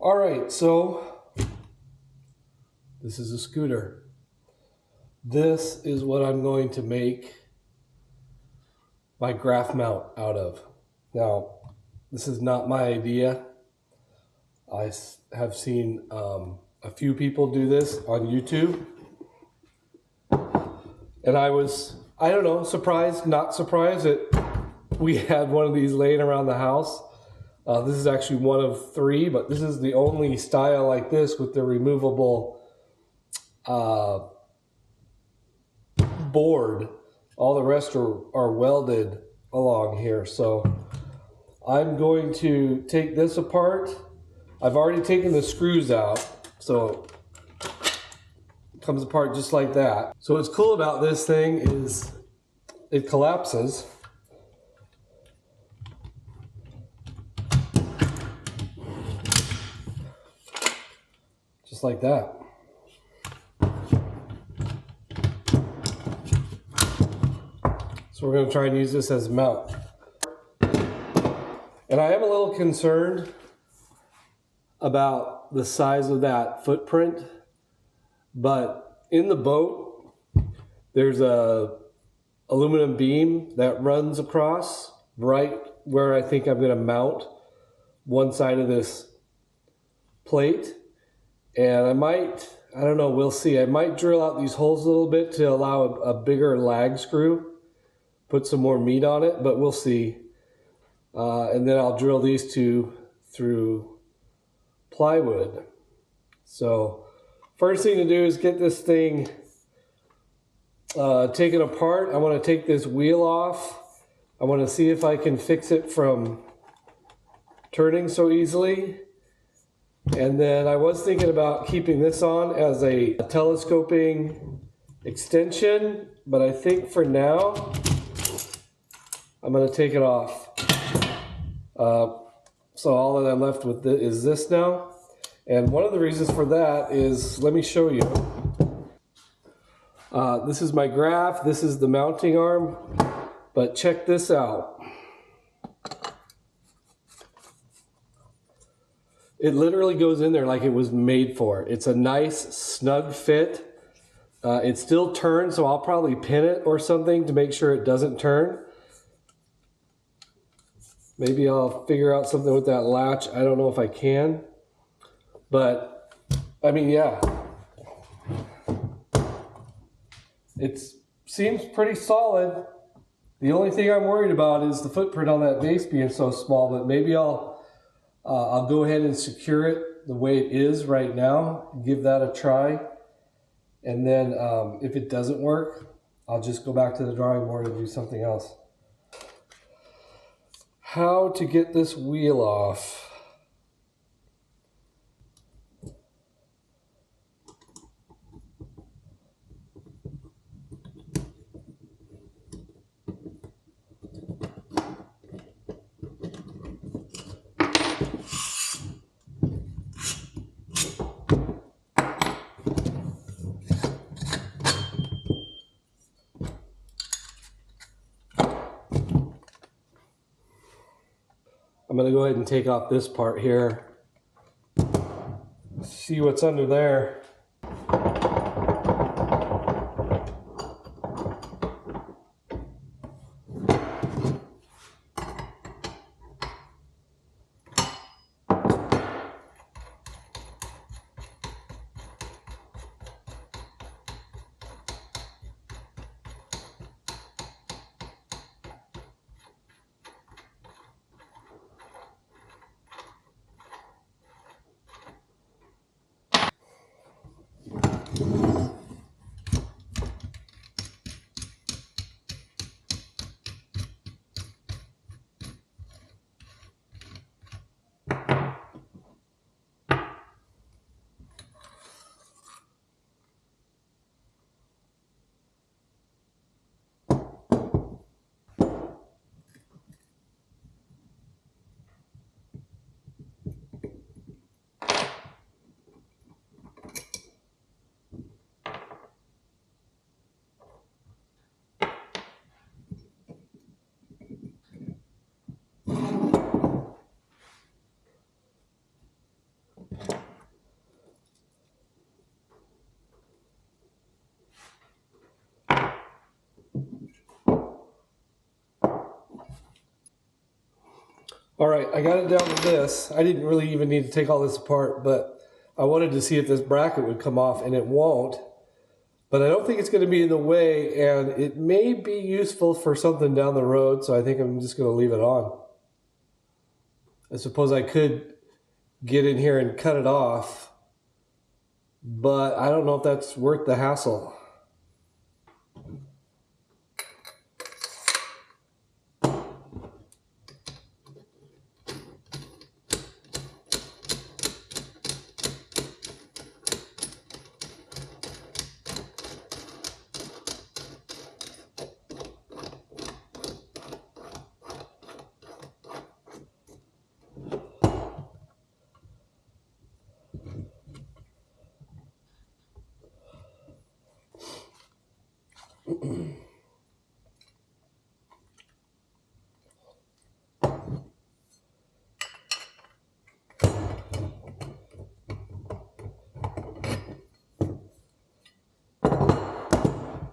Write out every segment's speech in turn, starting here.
All right, so this is a scooter. This is what I'm going to make my graph mount out of. Now, this is not my idea. I have seen a few people do this on YouTube. And I was, I don't know, surprised, not surprised that we had one of these laying around the house. This is actually one of 3, but this is the only style like this with the removable board. All the rest are welded along here. So I'm going to take this apart. I've already taken the screws out, so it comes apart just like that. So what's cool about this thing is it collapses. Just like that. So we're going to try and use this as a mount. And I am a little concerned about the size of that footprint, but in the boat there's a aluminum beam that runs across right where I think I'm going to mount one side of this plate. And I don't know, we'll see. I might drill out these holes a little bit to allow a bigger lag screw, put some more meat on it, but we'll see. And then I'll drill these 2 through plywood. So first thing to do is get this thing taken apart. I want to take this wheel off. I want to see if I can fix it from turning so easily. And then I was thinking about keeping this on as a telescoping extension, but I think for now I'm going to take it off. So all that I'm left with is this now. And one of the reasons for that is, let me show you. This is my graph, this is the mounting arm, but check this out. It literally goes in there like it was made for it. It's a nice snug fit. It still turns, so I'll probably pin it or something to make sure it doesn't turn. Maybe I'll figure out something with that latch. I don't know if I can. But, I mean, yeah. It seems pretty solid. The only thing I'm worried about is the footprint on that base being so small, but maybe I'll go ahead and secure it the way it is right now, give that a try. And then if it doesn't work, I'll just go back to the drawing board and do something else. How to get this wheel off. I'm going to go ahead and take off this part here. See what's under there. All right, I got it down to this. I didn't really even need to take all this apart, but I wanted to see if this bracket would come off, and it won't. But I don't think it's going to be in the way, and it may be useful for something down the road, so I think I'm just going to leave it on. I suppose I could get in here and cut it off, but I don't know if that's worth the hassle.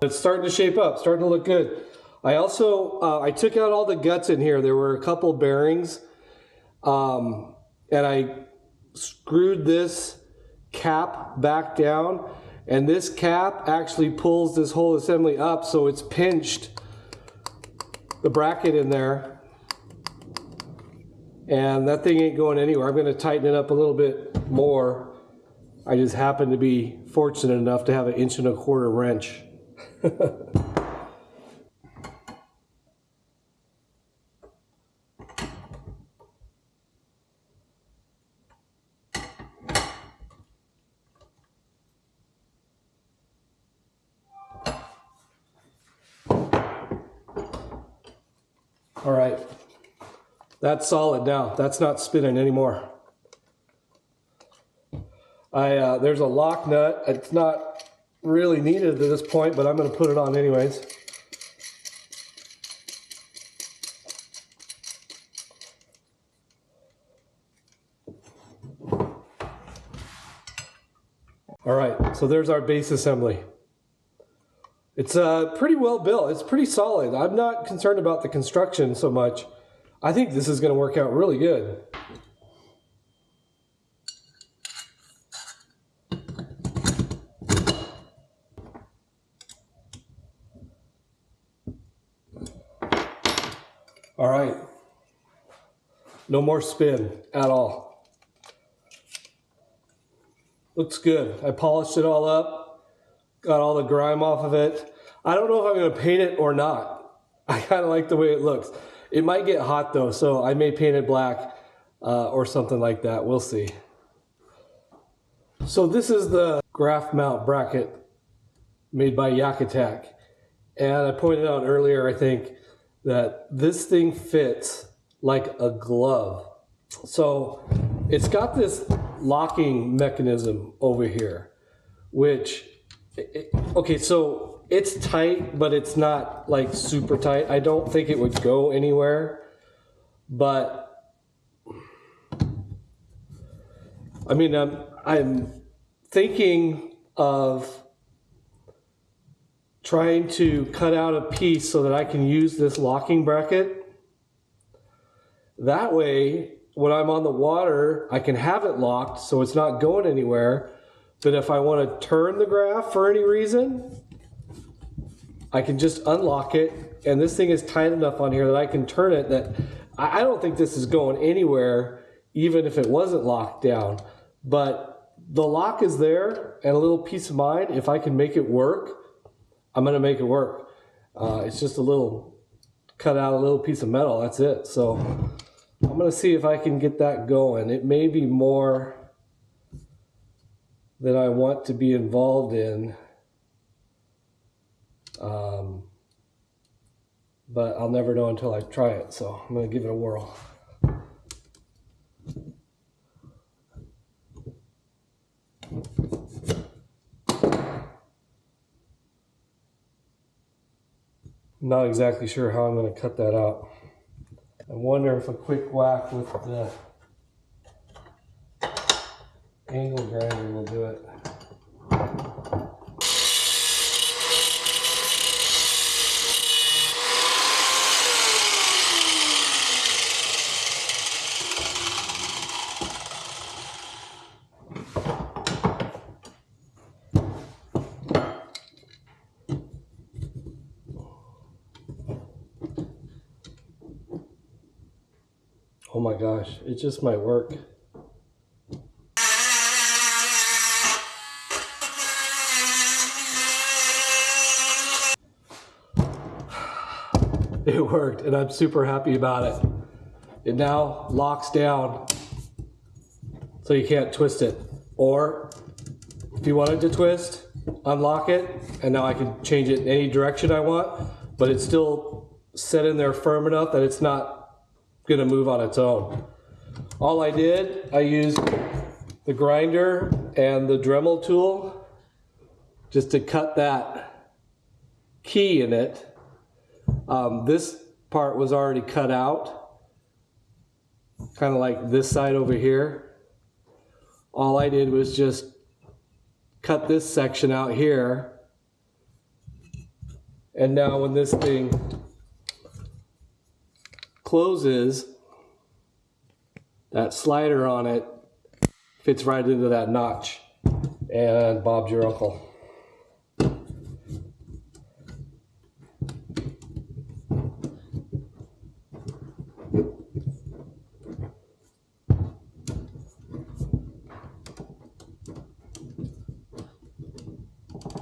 It's starting to shape up, starting to look good. I also, I took out all the guts in here. There were a couple bearings, and I screwed this cap back down, and this cap actually pulls this whole assembly up, so it's pinched the bracket in there, and that thing ain't going anywhere. I'm going to tighten it up a little bit more. I just happen to be fortunate enough to have an 1.25 inch wrench. All right, that's solid now. That's not spinning anymore. There's a lock nut. It's not really needed at this point, but I'm going to put it on anyways. All right, so there's our base assembly. It's pretty well built. It's pretty solid. I'm not concerned about the construction so much. I think this is going to work out really good. All right, no more spin at all. Looks good. I polished it all up, got all the grime off of it. I don't know if I'm going to paint it or not. I kind of like the way it looks. It might get hot though, so I may paint it black or something like that. We'll see. So this is the graph mount bracket made by YakAttack. And I pointed out earlier, I think, that this thing fits like a glove. So it's got this locking mechanism over here, which, okay, so it's tight, but it's not like super tight. I don't think it would go anywhere, but I mean, I'm thinking of trying to cut out a piece so that I can use this locking bracket. That way, when I'm on the water, I can have it locked so it's not going anywhere. But if I want to turn the graph for any reason, I can just unlock it. And this thing is tight enough on here that I can turn it that I don't think this is going anywhere, even if it wasn't locked down. But the lock is there, and a little peace of mind. If I can make it work, I'm going to make it work. It's just a little, cut out a little piece of metal, that's it. So I'm going to see if I can get that going. It may be more than I want to be involved in, but I'll never know until I try it. So I'm going to give it a whirl. Not exactly sure how I'm going to cut that out. I wonder if a quick whack with the angle grinder will do it. Oh my gosh, it just might work. It worked, and I'm super happy about it. It now locks down so you can't twist it. Or if you want it to twist, unlock it, and now I can change it in any direction I want, but it's still set in there firm enough that it's not gonna move on its own. All I did, I used the grinder and the Dremel tool just to cut that key in it. This part was already cut out, kind of like this side over here. All I did was just cut this section out here, and now when this thing closes, that slider on it fits right into that notch, and Bob's your uncle.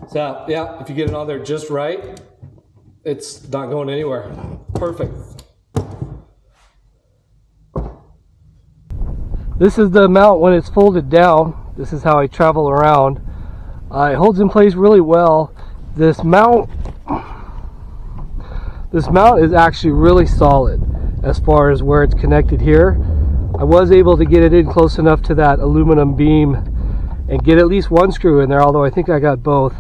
So yeah, if you get it on there just right, it's not going anywhere. Perfect. This is the mount when it's folded down. This is how I travel around. It holds in place really well. This mount is actually really solid as far as where it's connected here. I was able to get it in close enough to that aluminum beam and get at least one screw in there, although I think I got both.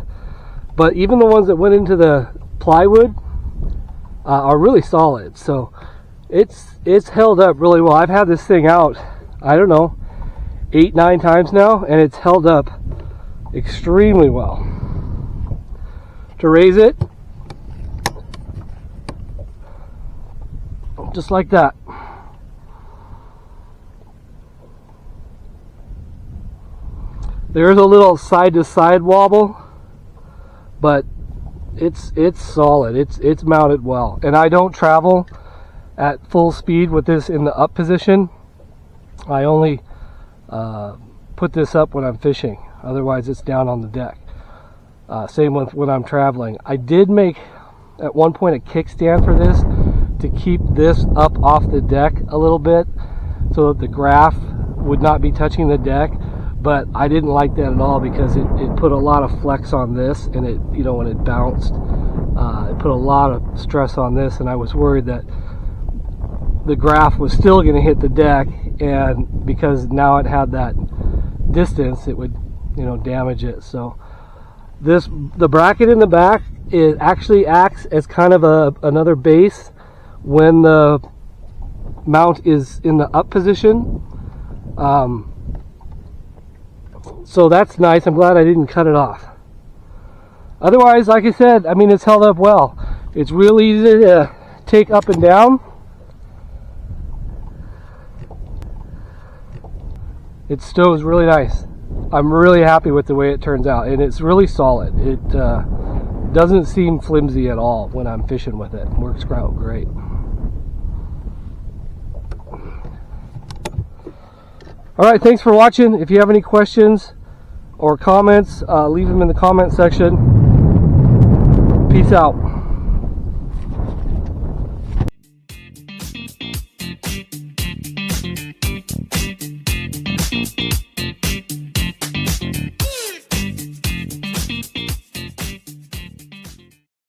But even the ones that went into the plywood are really solid. So it's held up really well. I've had this thing out, I don't know, 8-9 times now, and it's held up extremely well. To raise it, just like that. There's a little side to side wobble, but it's solid. It's mounted well, and I don't travel at full speed with this in the up position. I only put this up when I'm fishing, otherwise it's down on the deck. Same with when I'm traveling. I did make at one point a kickstand for this to keep this up off the deck a little bit so that the graph would not be touching the deck. But I didn't like that at all because it put a lot of flex on this, and it, you know, when it bounced, it put a lot of stress on this, and I was worried that the graph was still going to hit the deck, and because now it had that distance, it would, you know, damage it. So the bracket in the back, it actually acts as kind of another base when the mount is in the up position. So that's nice. I'm glad I didn't cut it off. Otherwise, like I said, I mean, it's held up well. It's real easy to take up and down. It stows really nice. I'm really happy with the way it turns out, and it's really solid. It doesn't seem flimsy at all when I'm fishing with it. It works out great. Alright, thanks for watching. If you have any questions or comments, leave them in the comment section. Peace out.